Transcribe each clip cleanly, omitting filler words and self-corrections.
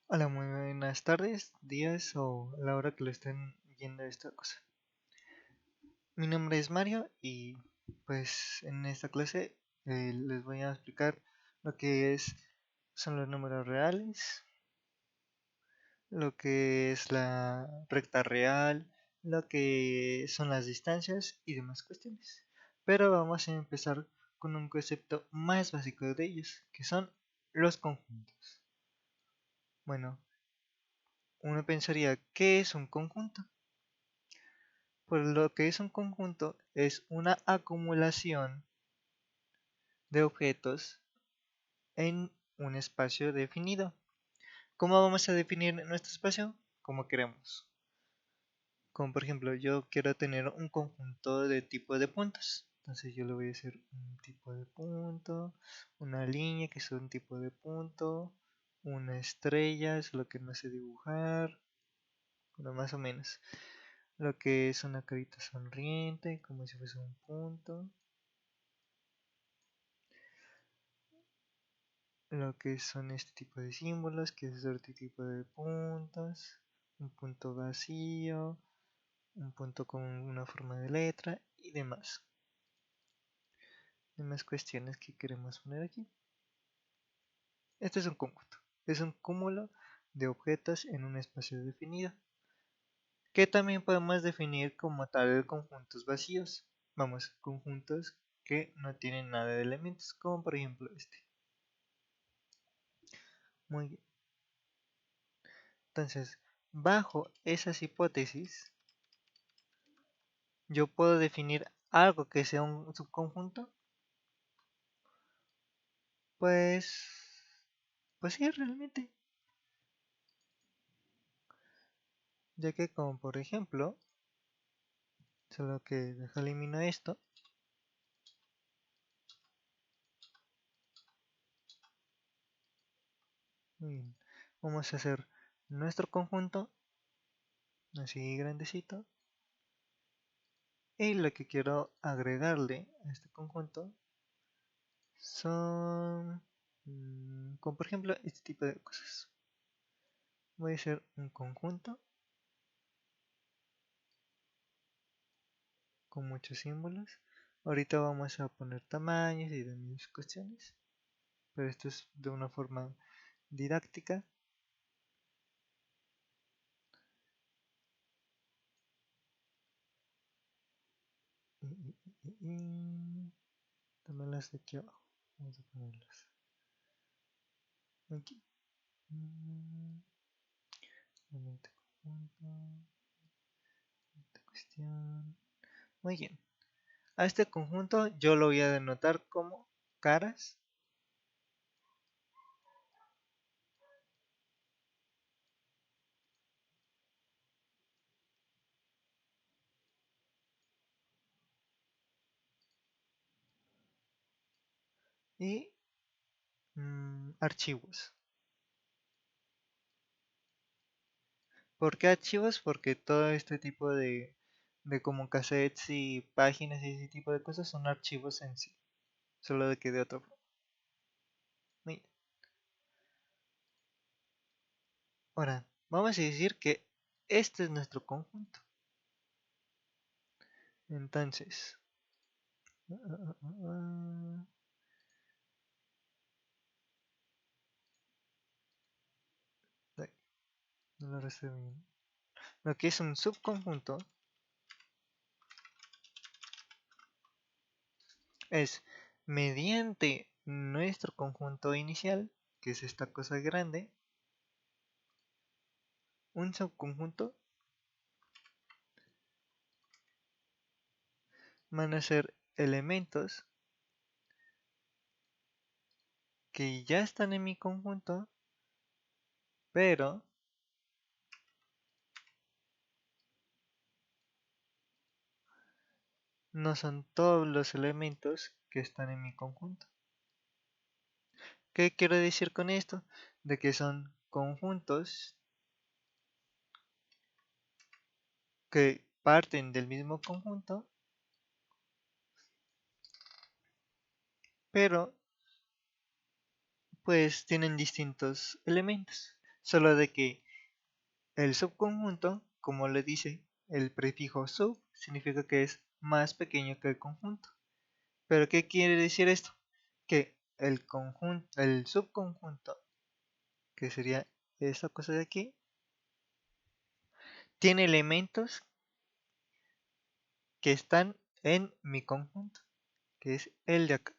Hola, muy buenas tardes, días o a la hora que lo estén viendo esta cosa. Mi nombre es Mario y pues en esta clase les voy a explicar lo que son los números reales, lo que es la recta real, lo que son las distancias y demás cuestiones. Pero vamos a empezar con un concepto más básico de ellos, que son los conjuntos. Bueno, uno pensaría, ¿qué es un conjunto? Pues lo que es un conjunto es una acumulación de objetos en un espacio definido. ¿Cómo vamos a definir nuestro espacio? Como queremos. Como por ejemplo, yo quiero tener un conjunto de tipo de puntos. Entonces yo le voy a hacer un tipo de punto, una línea que es un tipo de punto, una estrella, es lo que no sé dibujar, bueno, más o menos. Lo que es una carita sonriente, como si fuese un punto. Lo que son este tipo de símbolos, que es otro tipo de puntos, un punto vacío, un punto con una forma de letra y demás. Demás cuestiones que queremos poner aquí. Este es un conjunto, es un cúmulo de objetos en un espacio definido, que también podemos definir como tal conjuntos vacíos. Vamos, conjuntos que no tienen nada de elementos, como por ejemplo este. Muy bien. Entonces, bajo esas hipótesis, yo puedo definir algo que sea un subconjunto, pues, pues sí, realmente, ya que como por ejemplo, solo que dejo elimino esto, y vamos a hacer nuestro conjunto, así grandecito, y lo que quiero agregarle a este conjunto son, como por ejemplo, este tipo de cosas. Voy a hacer un conjunto con muchos símbolos. Ahorita vamos a poner tamaños y demás cuestiones, pero esto es de una forma didáctica. Y también las de aquí abajo. Vamos a ponerlas aquí. Mm, Momento conjunto. Esta cuestión. Muy bien. A este conjunto yo lo voy a denotar como caras y archivos. ¿Por qué archivos? Porque todo este tipo de como cassettes y páginas y ese tipo de cosas son archivos en sí. Solo de que de otra forma. Muy bien. Ahora, vamos a decir que este es nuestro conjunto. Entonces, ay, no lo resuelvo bien. Lo que es un subconjunto es mediante nuestro conjunto inicial, que es esta cosa grande, un subconjunto van a ser elementos que ya están en mi conjunto, pero no son todos los elementos que están en mi conjunto. ¿Qué quiero decir con esto? De que son conjuntos que parten del mismo conjunto, pero pues tienen distintos elementos. solo de que el subconjunto, como le dice el prefijo sub, significa que es más pequeño que el conjunto. ¿Pero qué quiere decir esto? Que el subconjunto, que sería esta cosa de aquí, tiene elementos que están en mi conjunto, que es el de acá.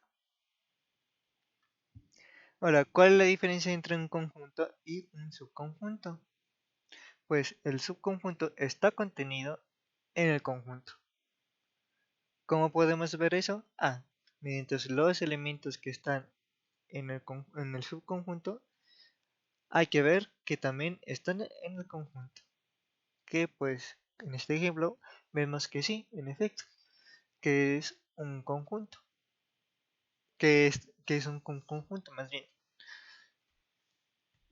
Ahora, ¿cuál es la diferencia entre un conjunto y un subconjunto? Pues el subconjunto está contenido en el conjunto. ¿Cómo podemos ver eso? Mediante los elementos que están en el subconjunto, hay que ver que también están en el conjunto. Que pues en este ejemplo vemos que sí, en efecto, que es un conjunto. Que es un conjunto más bien.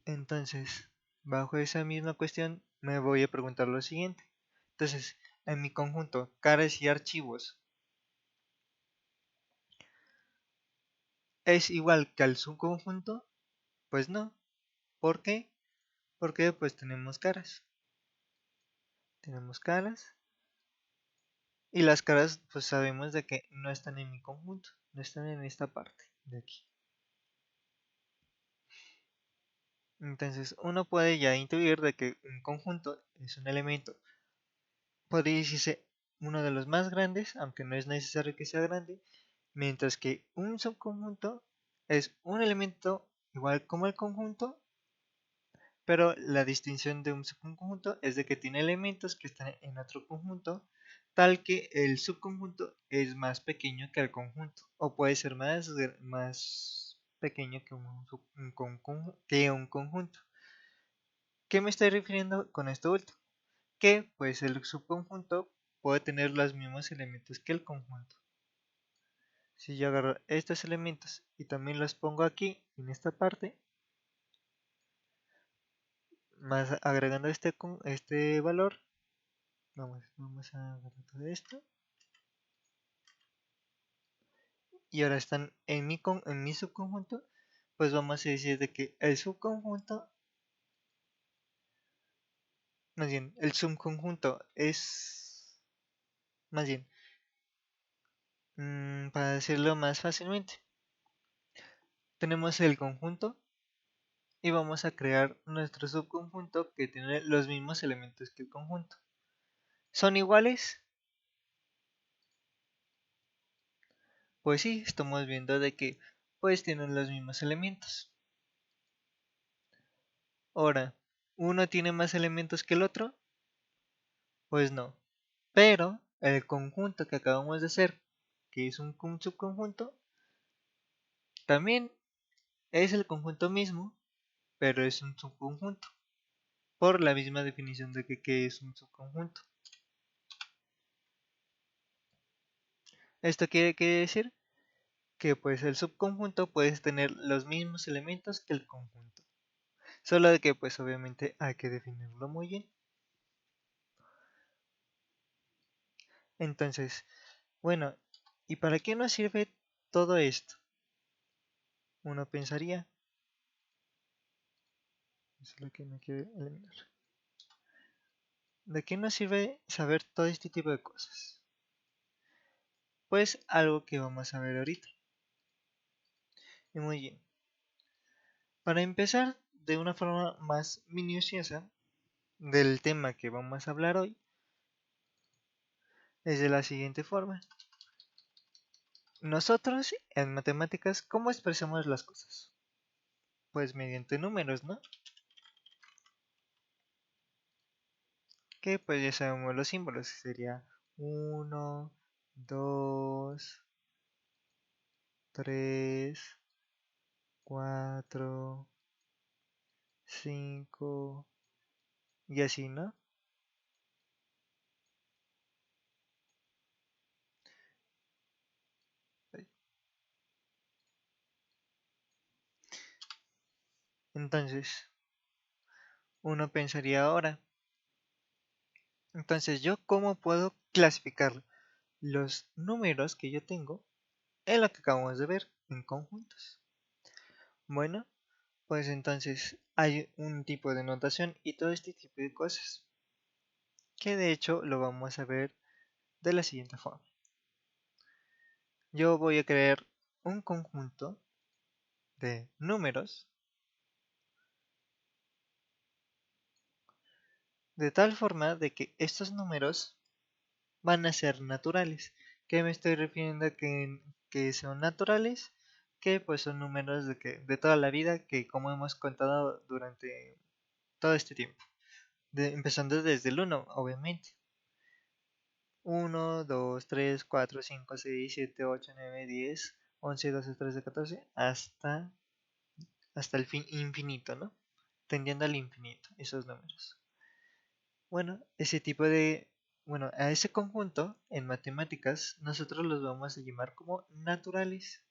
Entonces, bajo esa misma cuestión, me voy a preguntar lo siguiente. Entonces, en mi conjunto, caras y archivos, ¿es igual que al subconjunto? Pues no. ¿Por qué? Porque pues tenemos caras. Tenemos caras. Y las caras pues sabemos de que no están en mi conjunto. No están en esta parte de aquí. Entonces uno puede ya intuir de que un conjunto es un elemento. Podría decirse uno de los más grandes, aunque no es necesario que sea grande. Mientras que un subconjunto es un elemento igual como el conjunto, pero la distinción de un subconjunto es de que tiene elementos que están en otro conjunto, tal que el subconjunto es más pequeño que el conjunto, o puede ser más pequeño que un conjunto. ¿Qué me estoy refiriendo con esto último? Que pues el subconjunto puede tener los mismos elementos que el conjunto. Si yo agarro estos elementos y también los pongo aquí, en esta parte, más agregando este valor, vamos a agarrar todo esto, y ahora están en mi subconjunto, pues vamos a decir de que el subconjunto, más bien, el subconjunto es, más bien, para decirlo más fácilmente, tenemos el conjunto y vamos a crear nuestro subconjunto que tiene los mismos elementos que el conjunto. ¿Son iguales? Pues sí, estamos viendo de que pues tienen los mismos elementos. Ahora, ¿uno tiene más elementos que el otro? Pues no. Pero el conjunto que acabamos de hacer, que es un subconjunto, también es el conjunto mismo, pero es un subconjunto, por la misma definición de que es un subconjunto. Esto quiere decir que pues el subconjunto puede tener los mismos elementos que el conjunto. Solo de que pues obviamente hay que definirlo muy bien. Entonces, bueno, ¿y para qué nos sirve todo esto? Uno pensaría, eso es lo que me quiere eliminar. ¿De qué nos sirve saber todo este tipo de cosas? Pues algo que vamos a ver ahorita. Y muy bien. Para empezar de una forma más minuciosa del tema que vamos a hablar hoy, es de la siguiente forma. Nosotros en matemáticas, ¿cómo expresamos las cosas? Pues mediante números, ¿no? Que pues ya sabemos los símbolos. Sería 1, 2, 3, 4, 5 y así, ¿no? Entonces, uno pensaría ahora, entonces yo cómo puedo clasificar los números que yo tengo en lo que acabamos de ver en conjuntos. Bueno, pues entonces hay un tipo de notación y todo este tipo de cosas, que de hecho lo vamos a ver de la siguiente forma. Yo voy a crear un conjunto de números de tal forma de que estos números van a ser naturales. ¿Qué me estoy refiriendo a que son naturales? Que pues son números de toda la vida que como hemos contado durante todo este tiempo. Empezando desde el uno obviamente. Uno 2 3 4 5 6 7 8 9 10 11 12 13 14 hasta el fin infinito, ¿no? Tendiendo al infinito, esos números. Bueno, bueno, a ese conjunto en matemáticas nosotros los vamos a llamar como naturales.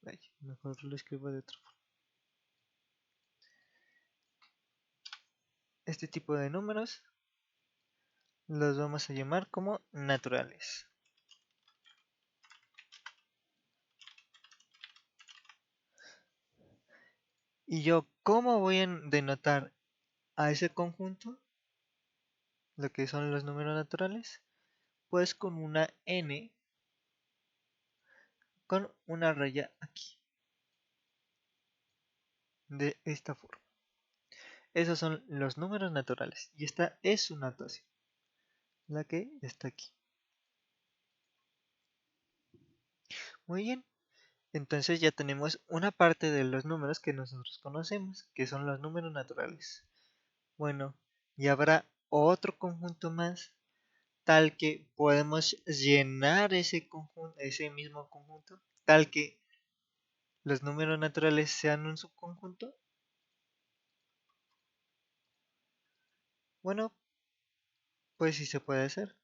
Ay, mejor lo escribo de otra forma. Este tipo de números los vamos a llamar como naturales. Y yo, ¿cómo voy a denotar a ese conjunto? Lo que son los números naturales. Pues con una n, con una raya aquí. De esta forma. Esos son los números naturales. Y esta es su notación. La que está aquí. Muy bien. Entonces ya tenemos una parte de los números que nosotros conocemos, que son los números naturales. Bueno, y habrá otro conjunto más, tal que podemos llenar ese conjunto, ese mismo conjunto, tal que los números naturales sean un subconjunto. Bueno, pues sí se puede hacer.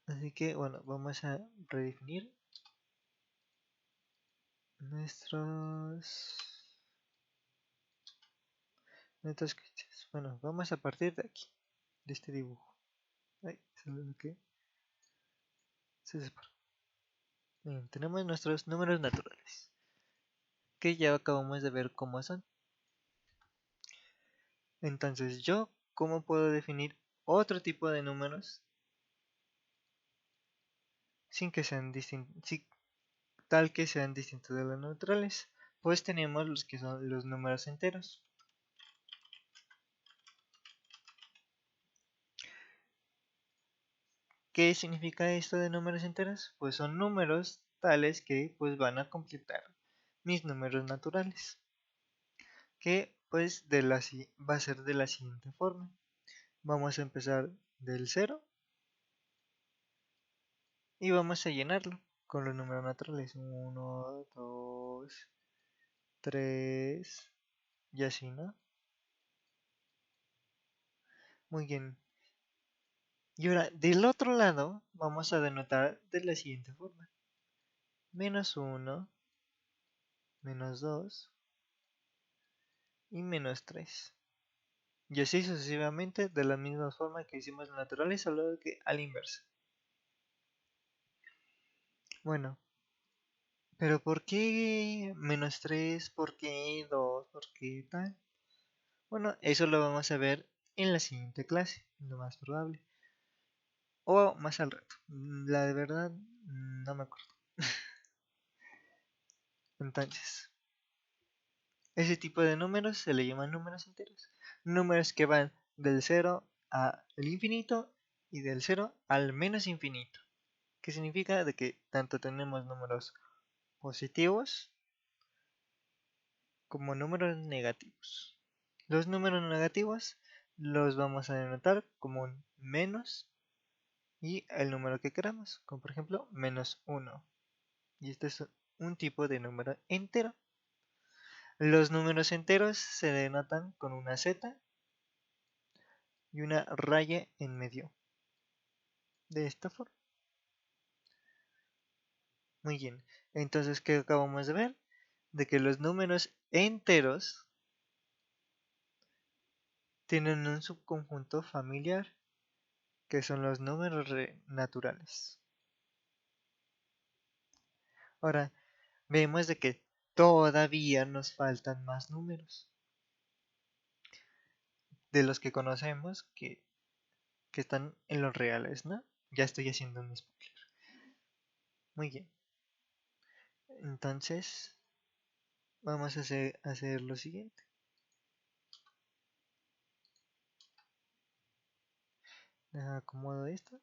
Así que bueno, vamos a redefinir nuestros nuestras criterios. Bueno, vamos a partir de aquí, de este dibujo. Ay, solo que se separó. Bien, tenemos nuestros números naturales, que ya acabamos de ver cómo son. Entonces, yo, ¿cómo puedo definir otro tipo de números sin que sean distintos, tal que sean distintos de los naturales? Pues tenemos los que son los números enteros. ¿Qué significa esto de números enteros? Pues son números tales que pues van a completar mis números naturales, que pues va a ser de la siguiente forma. Vamos a empezar del cero y vamos a llenarlo con los números naturales. Uno 2 3 y así, ¿no? Muy bien. Y ahora, del otro lado, vamos a denotar de la siguiente forma. Menos uno, menos 2 y menos 3. Y así sucesivamente de la misma forma que hicimos en naturales, solo que al inverso. Bueno, pero ¿por qué menos 3? ¿Por qué 2? ¿Por qué tal? Bueno, eso lo vamos a ver en la siguiente clase, lo más probable. O más al rato. La de verdad, no me acuerdo. Entonces, ese tipo de números se le llaman números enteros. Números que van del cero al infinito y del cero al menos infinito. Que significa de que tanto tenemos números positivos como números negativos. Los números negativos los vamos a denotar como un menos y el número que queramos, como por ejemplo menos uno. Y este es un tipo de número entero. Los números enteros se denotan con una Z y una raya en medio. De esta forma. Muy bien. Entonces, ¿qué acabamos de ver? De que los números enteros tienen un subconjunto familiar, que son los números naturales. Ahora, vemos de que todavía nos faltan más números de los que conocemos que están en los reales, ¿no? Ya estoy haciendo un spoiler. Muy bien. Entonces, vamos a hacer lo siguiente. Deja acomodo esto.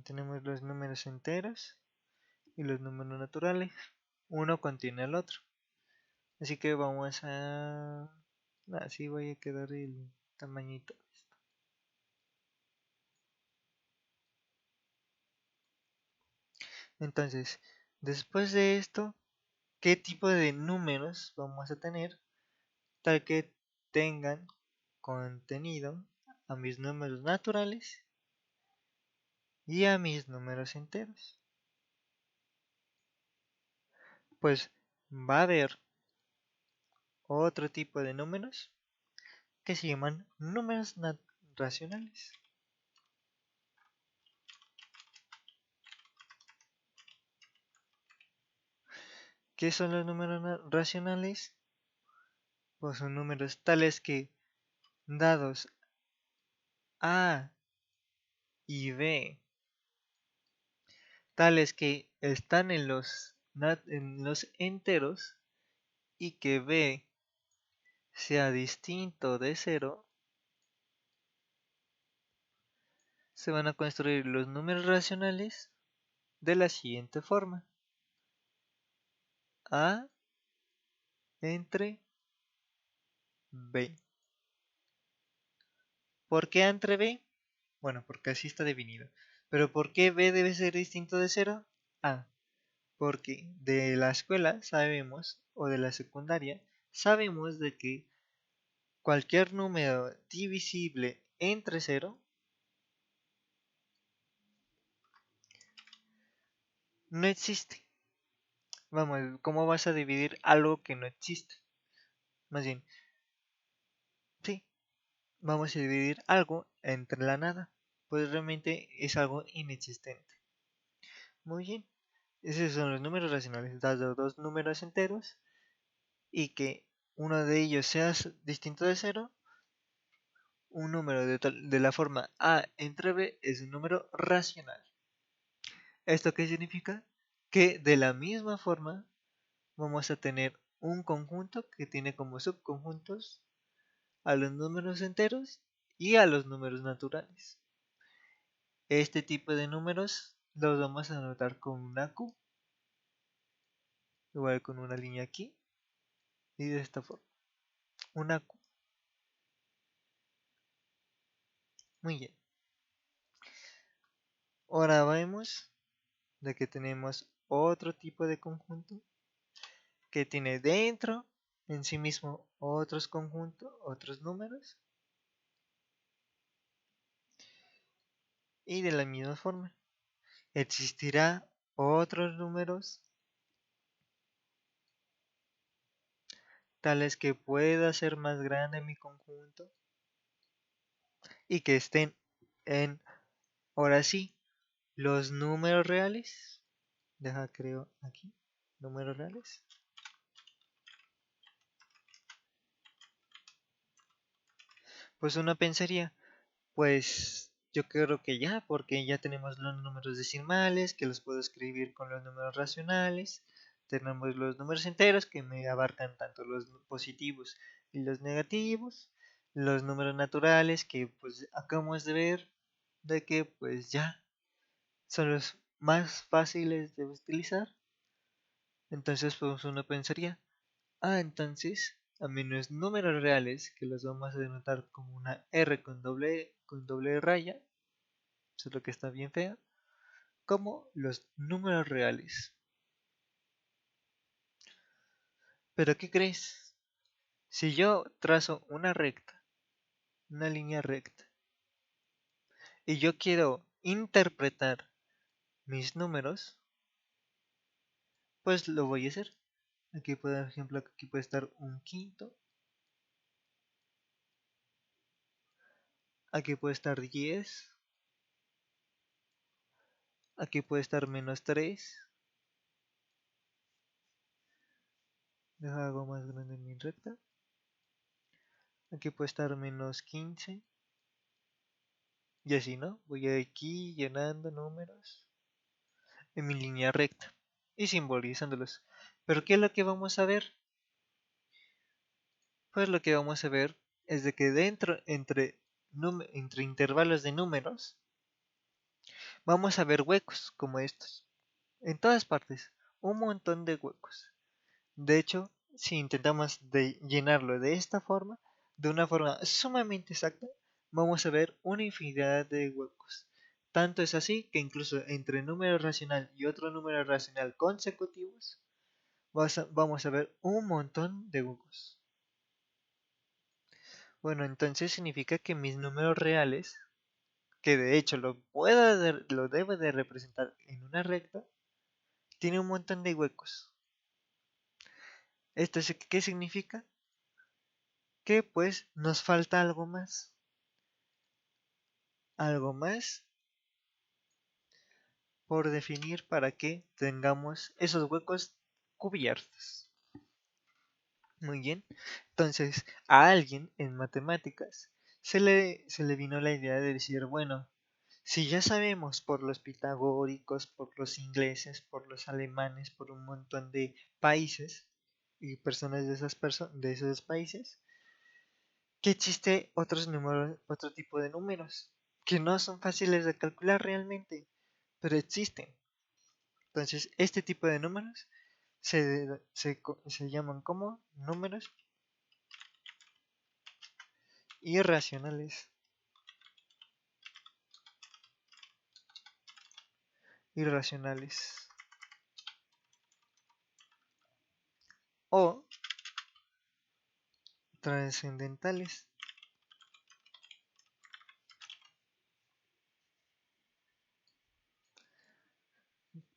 Tenemos los números enteros y los números naturales. Uno contiene al otro. Así que vamos a... Así voy a quedar el tamañito. Entonces, después de esto, ¿qué tipo de números vamos a tener? Tal que tengan contenido a mis números naturales y a mis números enteros. Pues va a haber otro tipo de números que se llaman números racionales. ¿Qué son los números racionales? Pues son números tales que dados A y B, tales que están en los enteros y que B sea distinto de cero, se van a construir los números racionales de la siguiente forma. A entre B. ¿Por qué entre B? Bueno, porque así está definido. Pero ¿por qué B debe ser distinto de cero? A. Porque de la escuela sabemos, o de la secundaria, sabemos de que cualquier número divisible entre cero no existe. Vamos, ¿cómo vas a dividir algo que no existe? Más bien, sí, vamos a dividir algo entre la nada, pues realmente es algo inexistente. Muy bien, esos son los números racionales, dado dos números enteros y que uno de ellos sea distinto de cero, un número de la forma A entre B es un número racional. ¿Esto qué significa? Que de la misma forma vamos a tener un conjunto que tiene como subconjuntos a los números enteros y a los números naturales. Este tipo de números los vamos a anotar con una Q, igual con una línea aquí y de esta forma. Una Q. Muy bien. Ahora vemos de que tenemos otro tipo de conjunto que tiene dentro en sí mismo otros conjuntos, otros números y de la misma forma existirá otros números tales que pueda ser más grande mi conjunto y que estén en, ahora sí, los números reales. Deja creo aquí, números reales. Pues uno pensaría, pues yo creo que ya, porque ya tenemos los números decimales, que los puedo escribir con los números racionales. Tenemos los números enteros que me abarcan tanto los positivos y los negativos. Los números naturales que pues acabamos de ver de que pues ya son los más fáciles de utilizar. Entonces pues uno pensaría, entonces a menos números reales que los vamos a denotar como una R con doble raya, solo que está bien fea, como los números reales. Pero ¿qué crees? Si yo trazo una recta, una línea recta, y yo quiero interpretar mis números, pues lo voy a hacer. Aquí, por ejemplo, aquí puede estar un quinto, aquí puede estar 10, aquí puede estar menos 3, deja algo más grande en mi recta, aquí puede estar menos 15, y así, ¿no? Voy aquí llenando números en mi línea recta y simbolizándolos. Pero ¿qué es lo que vamos a ver? Pues lo que vamos a ver es de que dentro, entre intervalos de números, vamos a ver huecos como estos. En todas partes, un montón de huecos. De hecho, si intentamos llenarlo de esta forma, de una forma sumamente exacta, vamos a ver una infinidad de huecos. Tanto es así que incluso entre número racional y otro número racional consecutivos, vamos a ver un montón de huecos. Bueno, entonces significa que mis números reales, que de hecho lo debo de representar en una recta, tiene un montón de huecos. ¿Esto qué significa? Que pues nos falta algo más por definir para que tengamos esos huecos cubiertos. Muy bien. Entonces, a alguien en matemáticas se le vino la idea de decir, bueno, si ya sabemos por los pitagóricos, por los ingleses, por los alemanes, por un montón de países y personas de esos países, que existe otro tipo de números que no son fáciles de calcular realmente, pero existen. Entonces, este tipo de números se llaman como números irracionales. Irracionales. O trascendentales.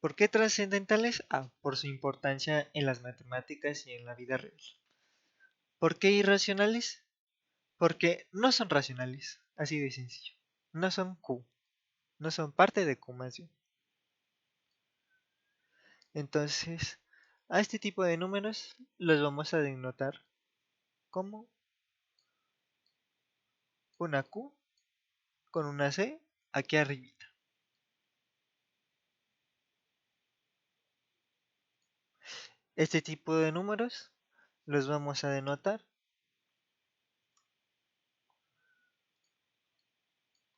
¿Por qué trascendentales? Ah, por su importancia en las matemáticas y en la vida real. ¿Por qué irracionales? Porque no son racionales, así de sencillo. No son Q, no son parte de Q más bien. Entonces, a este tipo de números los vamos a denotar como una Q con una C aquí arribita. Este tipo de números los vamos a denotar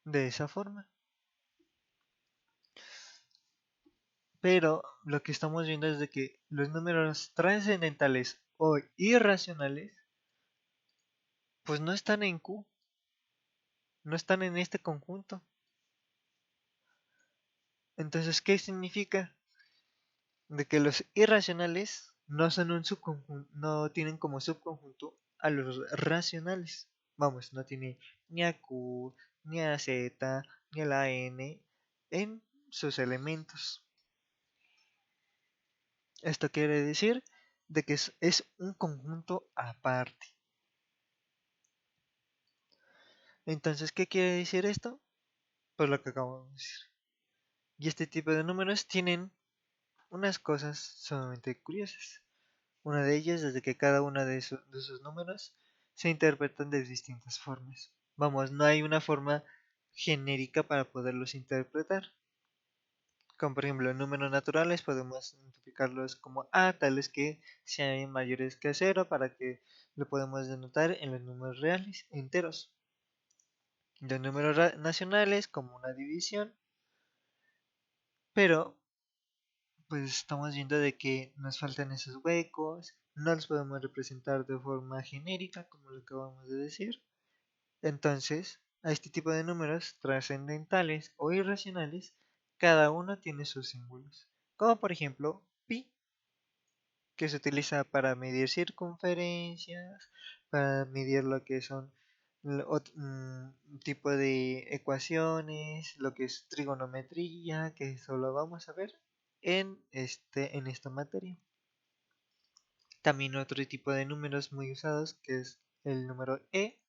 de esa forma. Pero lo que estamos viendo es de que los números trascendentales o irracionales pues no están en Q, no están en este conjunto. Entonces, ¿qué significa? De que los irracionales no son un subconjunto, no tienen como subconjunto a los racionales. Vamos, no tiene ni a Q, ni a Z, ni a la N en sus elementos. Esto quiere decir de que es un conjunto aparte. Entonces, ¿qué quiere decir esto? Pues lo que acabo de decir. Y este tipo de números tienen unas cosas sumamente curiosas. Una de ellas es de que cada uno de esos números se interpretan de distintas formas. Vamos, no hay una forma genérica para poderlos interpretar. Como por ejemplo, en números naturales podemos identificarlos como A, tales que sean mayores que 0 para que lo podamos denotar en los números reales enteros. Los números nacionales como una división, pero pues estamos viendo de que nos faltan esos huecos, no los podemos representar de forma genérica, como lo acabamos de decir. Entonces, a este tipo de números trascendentales o irracionales, cada uno tiene sus símbolos, como por ejemplo pi, que se utiliza para medir circunferencias, para medir lo que son tipo de ecuaciones, lo que es trigonometría, que eso lo vamos a ver en esta materia. También otro tipo de números muy usados que es el número e,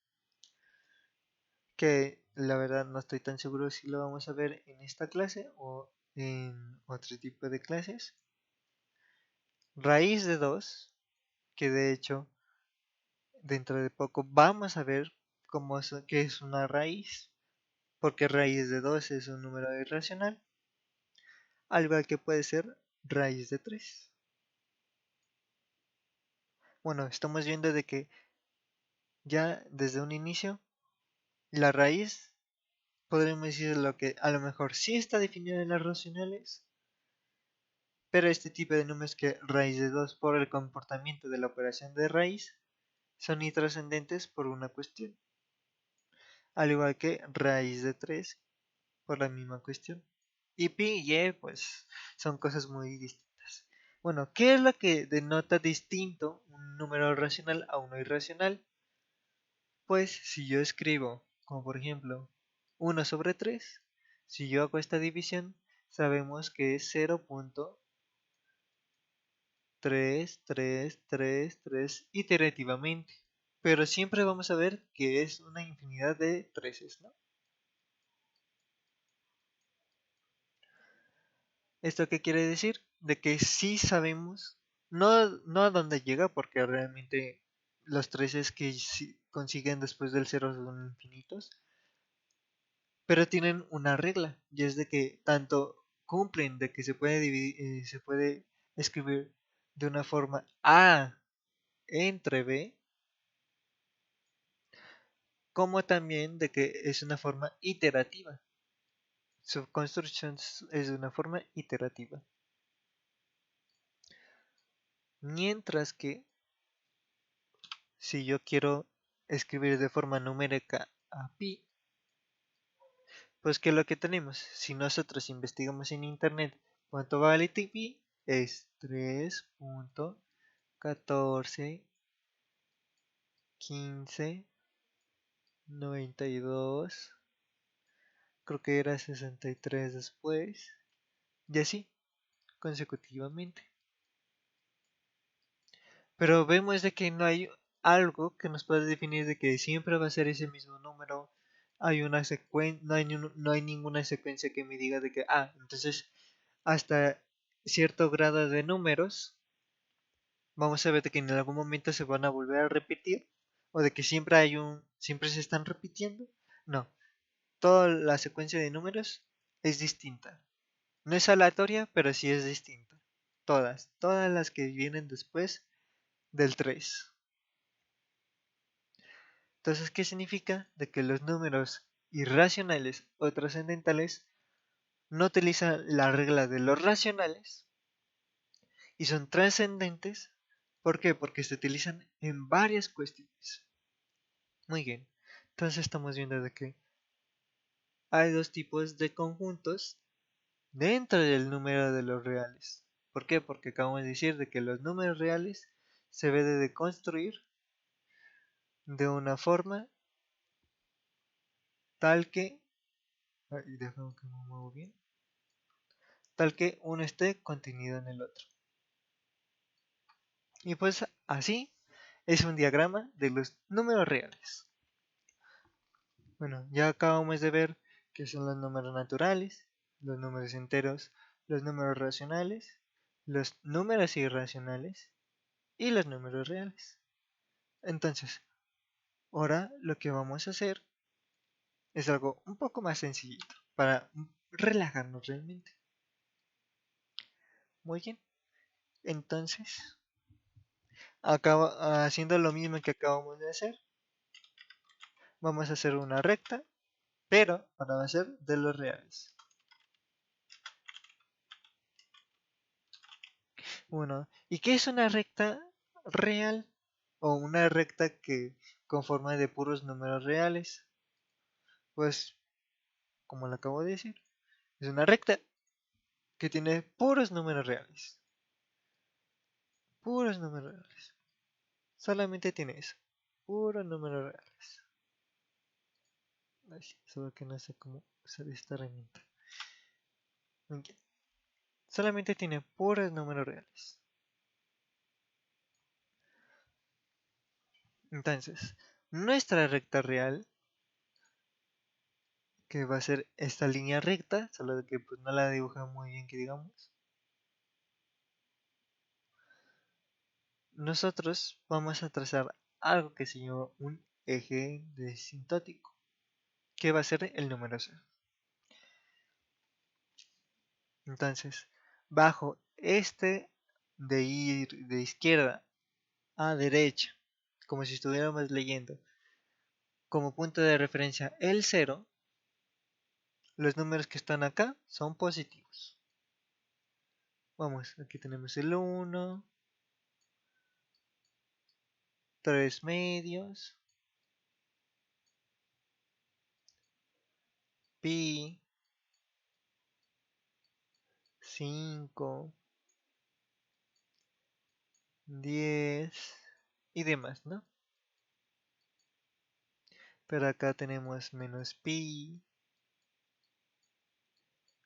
que la verdad no estoy tan seguro si lo vamos a ver en esta clase o en otro tipo de clases. Raíz de 2, que de hecho dentro de poco vamos a ver qué es una raíz, porque raíz de 2 es un número irracional, al igual que puede ser raíz de 3. Bueno, estamos viendo de que ya desde un inicio la raíz podríamos decir lo que a lo mejor sí está definido en las racionales, pero este tipo de números que raíz de 2 por el comportamiento de la operación de raíz son intrascendentes por una cuestión, al igual que raíz de 3 por la misma cuestión. Y pi y e pues son cosas muy distintas. Bueno, ¿qué es lo que denota distinto un número racional a uno irracional? Pues si yo escribo, como por ejemplo, 1/3, si yo hago esta división, sabemos que es 0.3333 iterativamente. Pero siempre vamos a ver que es una infinidad de treces, ¿no? ¿Esto qué quiere decir? De que sí sabemos, no a dónde llega, porque realmente los treces que consiguen después del cero son infinitos, pero tienen una regla, y es de que tanto cumplen de que se puede dividir, se puede escribir de una forma A entre B, como también de que es una forma iterativa. Su construcción es de una forma iterativa. Mientras que si yo quiero escribir de forma numérica a pi, pues ¿qué es lo que tenemos? Si nosotros investigamos en internet cuánto vale pi, es 3.141592, creo que era 63 después, y así consecutivamente. Pero vemos de que no hay algo que nos pueda definir de que siempre va a ser ese mismo número. Hay una no hay ninguna secuencia que me diga de que, entonces hasta cierto grado de números, vamos a ver de que en algún momento se van a volver a repetir, o de que siempre se están repitiendo. No, toda la secuencia de números es distinta. No es aleatoria, pero sí es distinta. Todas las que vienen después del 3. Entonces, ¿qué significa? De que los números irracionales o trascendentales no utilizan la regla de los racionales y son trascendentes. ¿Por qué? Porque se utilizan en varias cuestiones. Muy bien. Entonces estamos viendo de que hay dos tipos de conjuntos dentro del número de los reales. ¿Por qué? Porque acabamos de decir de que los números reales se deben de construir de una forma tal que, déjame que me muevo bien, tal que uno esté contenido en el otro. Y pues así es un diagrama de los números reales. Bueno, ya acabamos de ver qué son los números naturales, los números enteros, los números racionales, los números irracionales y los números reales. Entonces, ahora lo que vamos a hacer es algo un poco más sencillito para relajarnos realmente. Muy bien, entonces, haciendo lo mismo que acabamos de hacer, vamos a hacer una recta, pero ahora va a ser de los reales. Bueno, ¿y qué es una recta real? O una recta que conforma de puros números reales. Pues, como lo acabo de decir, es una recta que tiene puros números reales. Puros números reales. Solamente tiene eso. Puros números reales. Ay, solo que no sé cómo usar esta herramienta. Ok. Solamente tiene puros números reales. Entonces, nuestra recta real que va a ser esta línea recta, solo de que pues no la dibuja muy bien que digamos. Nosotros vamos a trazar algo que se llama un eje de sintótico, que va a ser el número 0. Entonces, bajo este de ir de izquierda a derecha, como si estuviéramos leyendo, como punto de referencia el 0, los números que están acá son positivos. Vamos, aquí tenemos el 1, 3 medios, pi, 5, 10 y demás, ¿no? Pero acá tenemos menos pi,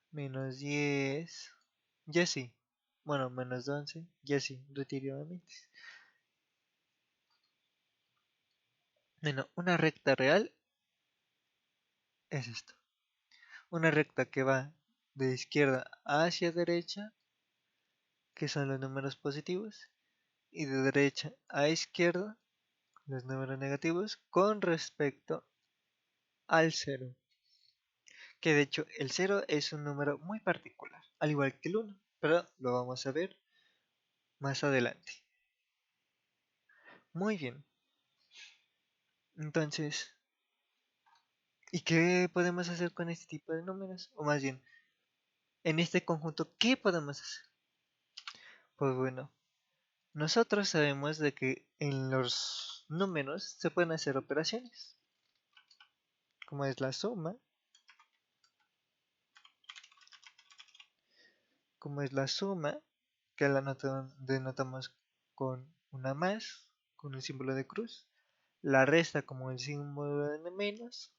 menos 10, y así. Bueno, menos 11, y así, repetitivamente. Bueno, una recta real es esto. Una recta que va de izquierda hacia derecha, que son los números positivos, y de derecha a izquierda, los números negativos, con respecto al cero. Que de hecho el cero es un número muy particular, al igual que el uno, pero lo vamos a ver más adelante. Muy bien, entonces, ¿y qué podemos hacer con este tipo de números? O más bien, en este conjunto, ¿qué podemos hacer? Pues bueno, nosotros sabemos de que en los números se pueden hacer operaciones, como es la suma, que la denotamos con una más, con un símbolo de cruz, la resta como el símbolo de menos,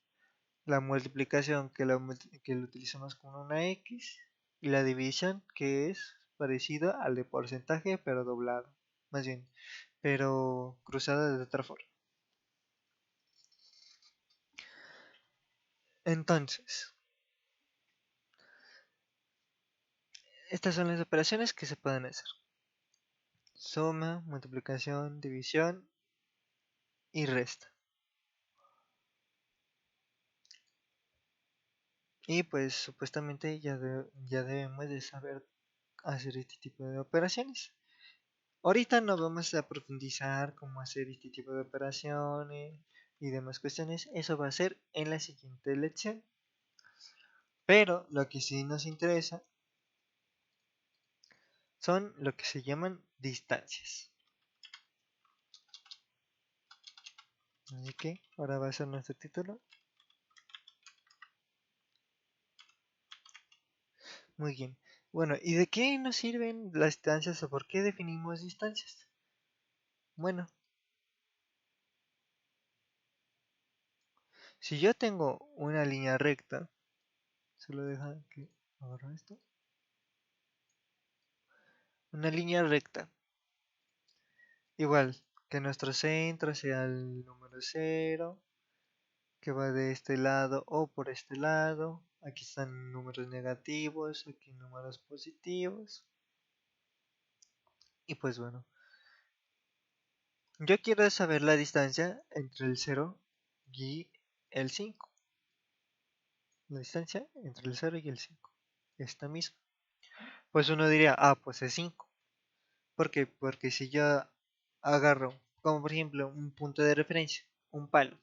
la multiplicación que lo utilizamos con una X y la división que es parecido al de porcentaje pero doblado, más bien, pero cruzada de otra forma. Entonces, estas son las operaciones que se pueden hacer. Suma, multiplicación, división y resta. Y pues supuestamente ya debemos de saber hacer este tipo de operaciones. Ahorita no vamos a profundizar cómo hacer este tipo de operaciones y demás cuestiones. Eso va a ser en la siguiente lección. Pero lo que sí nos interesa son lo que se llaman distancias. Así que ahora va a ser nuestro título. Muy bien. Bueno, ¿y de qué nos sirven las distancias o por qué definimos distancias? Bueno, si yo tengo una línea recta, solo deja que agarro esto. Una línea recta, igual que nuestro centro sea el número 0, que va de este lado o por este lado. Aquí están números negativos, aquí números positivos. Y pues bueno, yo quiero saber la distancia entre el 0 y el 5. La distancia entre el 0 y el 5. Esta misma. Pues uno diría, ah, pues es 5. ¿Por qué? Porque si yo agarro, como por ejemplo, un punto de referencia, un palo,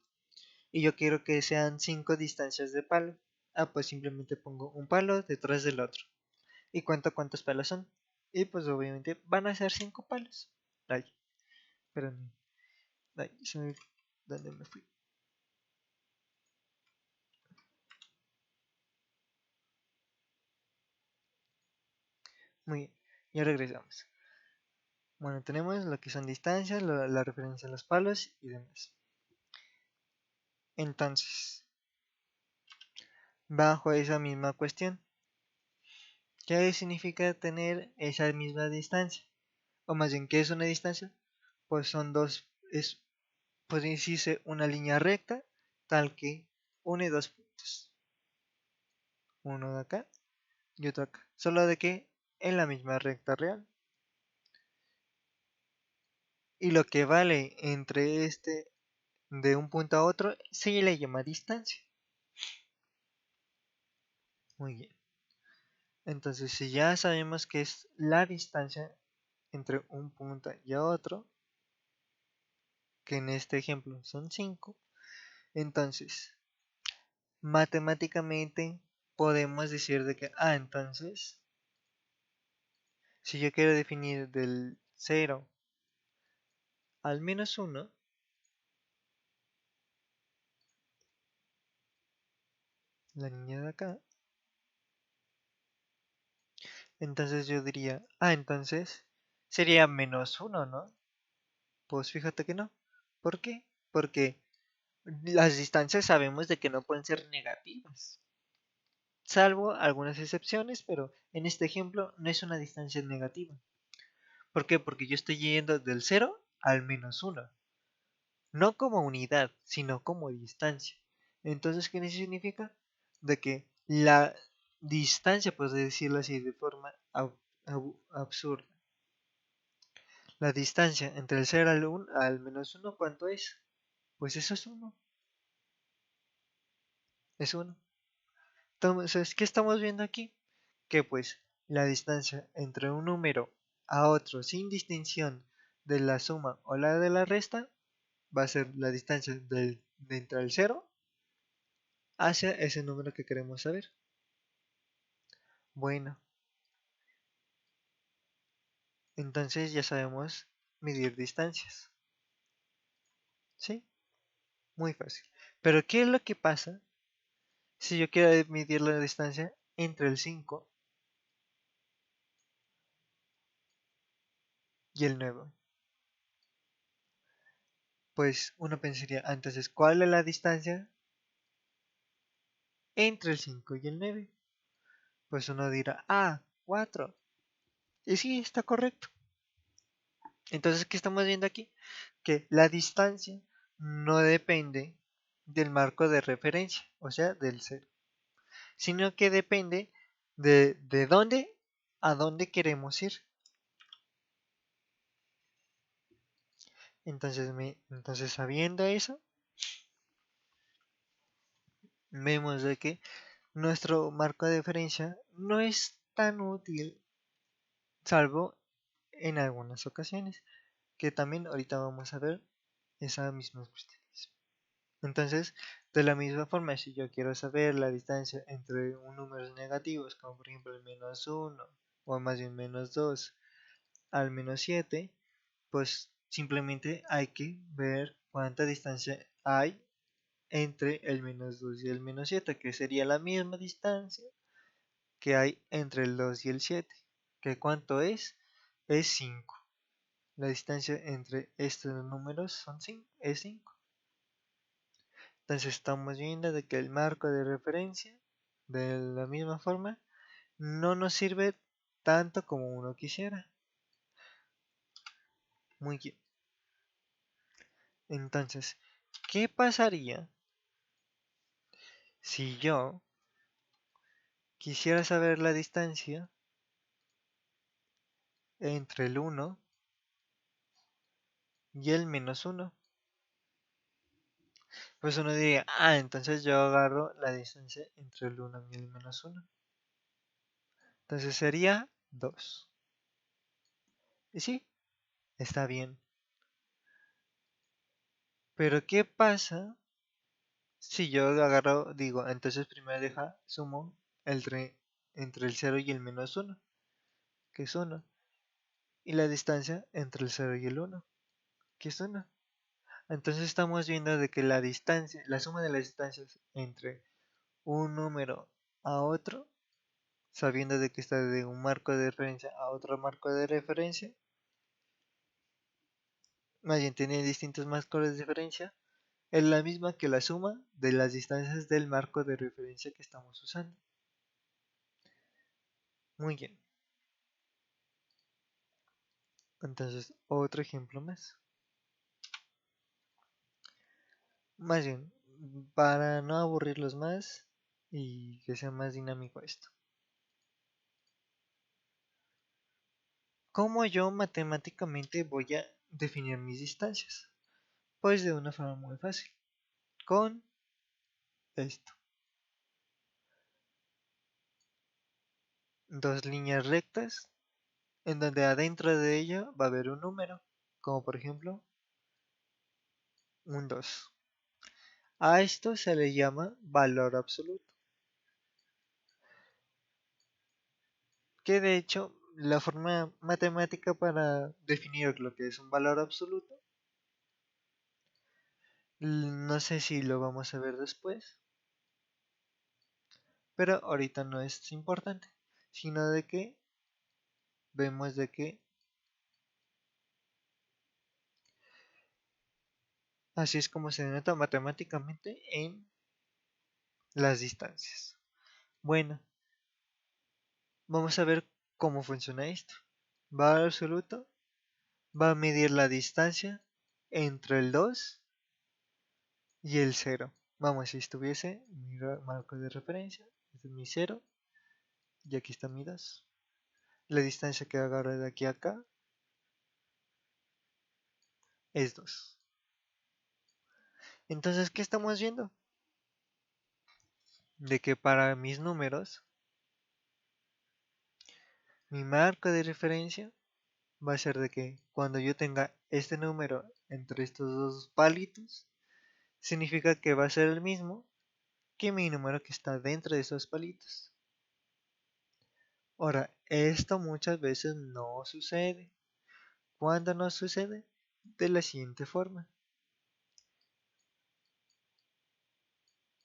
y yo quiero que sean 5 distancias de palo, ah, pues simplemente pongo un palo detrás del otro. Y cuento cuántos palos son. Y pues obviamente van a ser 5 palos. Ay, espérame. Ay, ¿dónde me fui? Muy bien, ya regresamos. Bueno, tenemos lo que son distancias, la referencia a los palos y demás. Entonces, bajo esa misma cuestión, ¿qué significa tener esa misma distancia? O más bien, ¿qué es una distancia? Pues son dos, puede decirse una línea recta, tal que une dos puntos. uno de acá y otro acá. Solo de que en la misma recta real. Y lo que vale entre este de un punto a otro se le llama distancia. Muy bien. Entonces, si ya sabemos que es la distancia entre un punto y otro, que en este ejemplo son 5, entonces matemáticamente podemos decir de que, entonces, si yo quiero definir del 0 al menos 1, la niña de acá, entonces yo diría, entonces sería menos 1, ¿no? Pues fíjate que no. ¿Por qué? Porque las distancias sabemos de que no pueden ser negativas, salvo algunas excepciones, pero en este ejemplo no es una distancia negativa. ¿Por qué? Porque yo estoy yendo del 0 al menos 1, no como unidad, sino como distancia. Entonces, ¿qué significa? De que la distancia, pues decirlo así de forma absurda, la distancia entre el 0 al menos 1, ¿cuánto es? Pues eso es 1, es 1. Entonces, ¿qué estamos viendo aquí? Que pues la distancia entre un número a otro sin distinción de la suma o la de la resta va a ser la distancia de entre el 0 hacia ese número que queremos saber. Bueno, entonces ya sabemos medir distancias. ¿Sí? Muy fácil. Pero ¿qué es lo que pasa si yo quiero medir la distancia entre el 5 y el 9? Pues uno pensaría, entonces, ¿cuál es la distancia entre el 5 y el 9? Pues uno dirá, 4. Y sí, está correcto. Entonces, ¿qué estamos viendo aquí? Que la distancia no depende del marco de referencia, o sea, del 0, sino que depende de dónde a dónde queremos ir. Entonces sabiendo eso, vemos de que nuestro marco de referencia no es tan útil, salvo en algunas ocasiones, que también ahorita vamos a ver esas mismas cuestiones. Entonces, de la misma forma, si yo quiero saber la distancia entre un números negativos, como por ejemplo el menos 1, o más bien menos 2, al menos 7, pues simplemente hay que ver cuánta distancia hay entre el menos 2 y el menos 7, que sería la misma distancia que hay entre el 2 y el 7. ¿Que cuánto es? Es 5. La distancia entre estos números es 5. Entonces estamos viendo de que el marco de referencia, de la misma forma, no nos sirve tanto como uno quisiera. Muy bien. Entonces, ¿qué pasaría si yo quisiera saber la distancia entre el 1 y el menos 1? Pues uno diría, entonces yo agarro la distancia entre el 1 y el menos 1. Entonces sería 2. Y sí, está bien. Pero ¿qué pasa si yo agarro, digo, entonces primero sumo entre el 0 y el menos 1, que es 1, y la distancia entre el 0 y el 1, que es 1. Entonces estamos viendo de que la distancia, la suma de las distancias entre un número a otro, sabiendo de que está de un marco de referencia a otro marco de referencia, más bien tiene distintos marcos de referencia, es la misma que la suma de las distancias del marco de referencia que estamos usando. Muy bien. Entonces, otro ejemplo más. Más bien, para no aburrirlos más, y que sea más dinámico esto. ¿Cómo yo matemáticamente voy a definir mis distancias? Pues de una forma muy fácil, con esto. Dos líneas rectas en donde adentro de ella va a haber un número, como por ejemplo un 2. A esto se le llama valor absoluto, que de hecho la forma matemática para definir lo que es un valor absoluto, no sé si lo vamos a ver después, pero ahorita no es importante, sino de que vemos de que así es como se denota matemáticamente en las distancias. Bueno, vamos a ver cómo funciona esto. Valor absoluto va a medir la distancia entre el 2 y el 0. Vamos, si estuviese mi marco de referencia, este es mi 0 y aquí está mi 2. La distancia que agarro de aquí a acá es 2. Entonces, ¿qué estamos viendo? De que para mis números, mi marco de referencia va a ser de que cuando yo tenga este número entre estos dos palitos, significa que va a ser el mismo que mi número que está dentro de esos palitos. Ahora, esto muchas veces no sucede. ¿Cuándo no sucede? De la siguiente forma.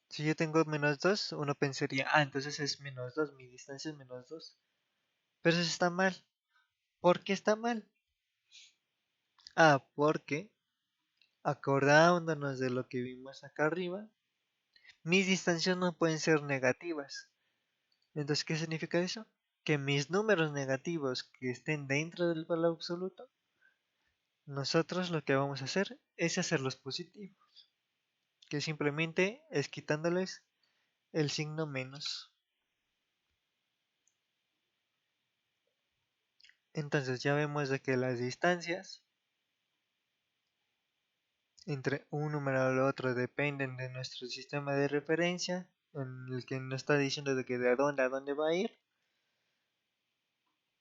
Si yo tengo menos 2, uno pensaría, entonces es menos 2, mi distancia es menos 2. Pero eso está mal. ¿Por qué está mal? Porque acordándonos de lo que vimos acá arriba, mis distancias no pueden ser negativas. Entonces, ¿qué significa eso? Que mis números negativos que estén dentro del valor absoluto, nosotros lo que vamos a hacer es hacerlos positivos, que simplemente es quitándoles el signo menos. Entonces ya vemos de que las distancias entre un número y el otro dependen de nuestro sistema de referencia, en el que nos está diciendo de que de dónde a dónde va a ir.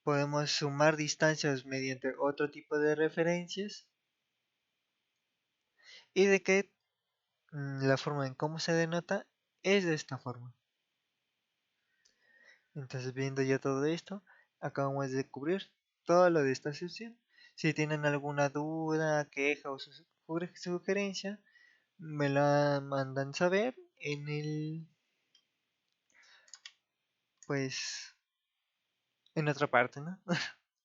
Podemos sumar distancias mediante otro tipo de referencias y de que la forma en cómo se denota es de esta forma. Entonces, viendo ya todo esto, acabamos de cubrir todo lo de esta sección. Si tienen alguna duda, queja o sugerencia, me la mandan saber en el, pues, en otra parte, ¿no?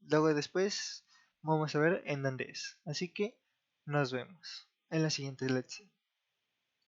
Luego después vamos a ver en dónde es. Así que nos vemos en la siguiente lección.